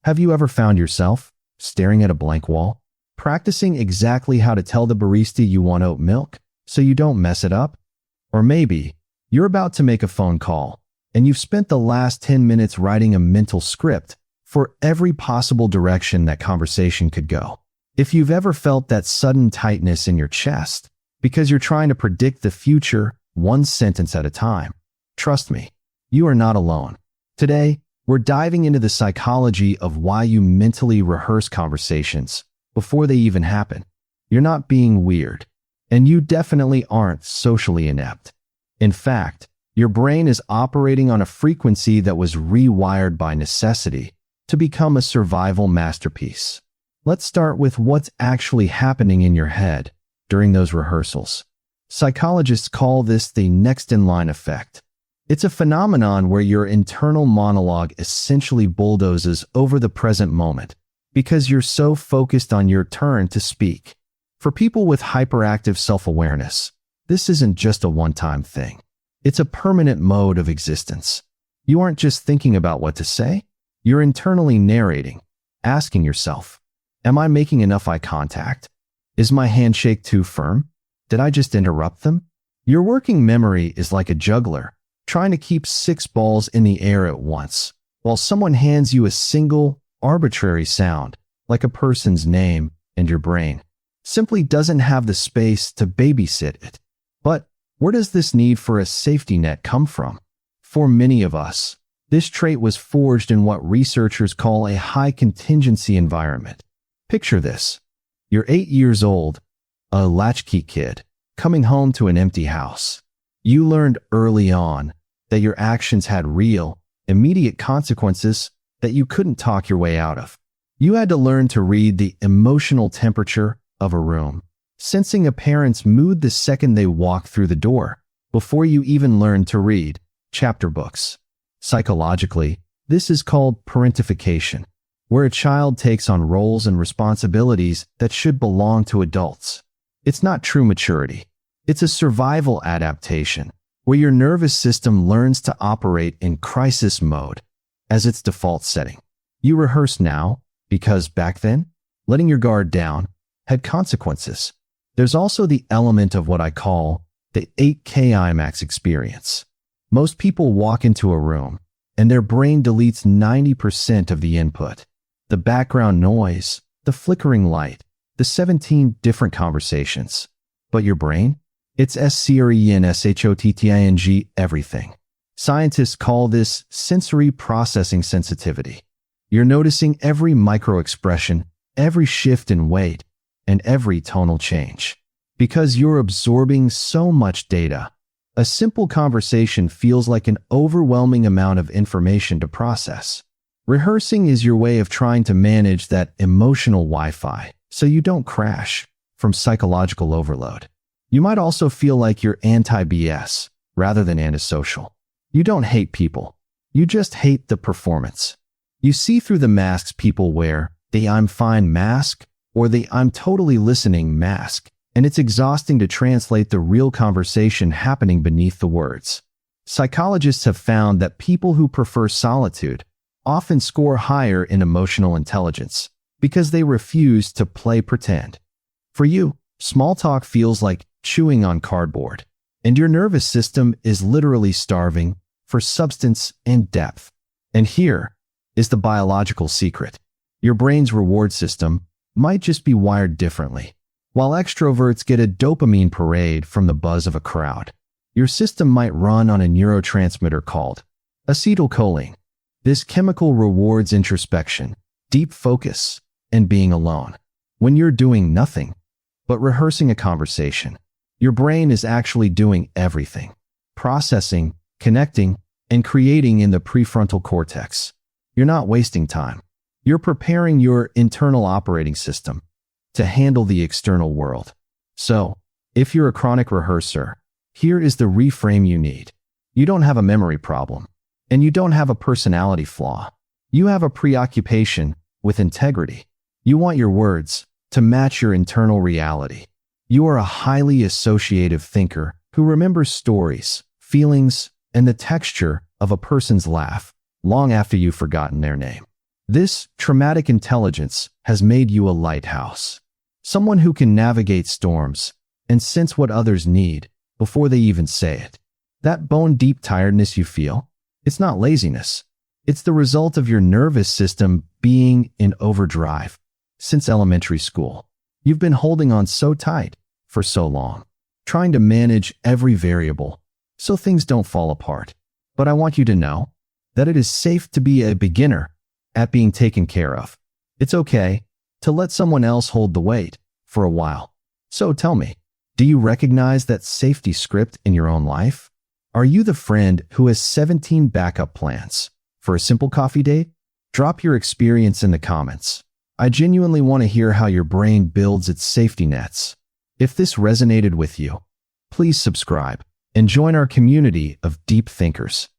Have you ever found yourself staring at a blank wall, practicing exactly how to tell the barista you want oat milk so you don't mess it up? Or maybe you're about to make a phone call and you've spent the last 10 minutes writing a mental script for every possible direction that conversation could go. If you've ever felt that sudden tightness in your chest because you're trying to predict the future one sentence at a time, trust me, you are not alone. Today, we're diving into the psychology of why you mentally rehearse conversations before they even happen. You're not being weird, and you definitely aren't socially inept. In fact, your brain is operating on a frequency that was rewired by necessity to become a survival masterpiece. Let's start with what's actually happening in your head during those rehearsals. Psychologists call this the next-in-line effect. It's a phenomenon where your internal monologue essentially bulldozes over the present moment because you're so focused on your turn to speak. For people with hyperactive self-awareness, this isn't just a one-time thing. It's a permanent mode of existence. You aren't just thinking about what to say, you're internally narrating, asking yourself, am I making enough eye contact? Is my handshake too firm? Did I just interrupt them? Your working memory is like a juggler, trying to keep 6 balls in the air at once, while someone hands you a single, arbitrary sound, like a person's name, and your brain simply doesn't have the space to babysit it. But where does this need for a safety net come from? For many of us, this trait was forged in what researchers call a high-contingency environment. Picture this. You're 8 years old, a latchkey kid, coming home to an empty house. You learned early on that your actions had real, immediate consequences that you couldn't talk your way out of. You had to learn to read the emotional temperature of a room, sensing a parent's mood the second they walk through the door, before you even learned to read chapter books. Psychologically, this is called parentification, where a child takes on roles and responsibilities that should belong to adults. It's not true maturity. It's a survival adaptation, where your nervous system learns to operate in crisis mode as its default setting. You rehearse now because back then, letting your guard down had consequences. There's also the element of what I call the 8K IMAX experience. Most people walk into a room and their brain deletes 90% of the input. The background noise, the flickering light, the 17 different conversations. But your brain? It's SCRENSHOTTING everything. Scientists call this sensory processing sensitivity. You're noticing every micro-expression, every shift in weight, and every tonal change. Because you're absorbing so much data, a simple conversation feels like an overwhelming amount of information to process. Rehearsing is your way of trying to manage that emotional Wi-Fi so you don't crash from psychological overload. You might also feel like you're anti-BS rather than antisocial. You don't hate people. You just hate the performance. You see through the masks people wear, the I'm fine mask or the I'm totally listening mask, and it's exhausting to translate the real conversation happening beneath the words. Psychologists have found that people who prefer solitude often score higher in emotional intelligence because they refuse to play pretend. For you, small talk feels like chewing on cardboard, and your nervous system is literally starving for substance and depth. And here is the biological secret. Your brain's reward system might just be wired differently. While extroverts get a dopamine parade from the buzz of a crowd, your system might run on a neurotransmitter called acetylcholine. This chemical rewards introspection, deep focus, and being alone. When you're doing nothing but rehearsing a conversation, your brain is actually doing everything, processing, connecting, and creating in the prefrontal cortex. You're not wasting time. You're preparing your internal operating system to handle the external world. So, if you're a chronic rehearser, here is the reframe you need. You don't have a memory problem, and you don't have a personality flaw. You have a preoccupation with integrity. You want your words to match your internal reality. You are a highly associative thinker who remembers stories, feelings, and the texture of a person's laugh long after you've forgotten their name. This traumatic intelligence has made you a lighthouse, someone who can navigate storms and sense what others need before they even say it. That bone-deep tiredness you feel, it's not laziness. It's the result of your nervous system being in overdrive. Since elementary school, you've been holding on so tight for so long, trying to manage every variable so things don't fall apart. But I want you to know that it is safe to be a beginner at being taken care of. It's okay to let someone else hold the weight for a while. So tell me, do you recognize that safety script in your own life? Are you the friend who has 17 backup plans for a simple coffee date? Drop your experience in the comments. I genuinely want to hear how your brain builds its safety nets. If this resonated with you, please subscribe and join our community of deep thinkers.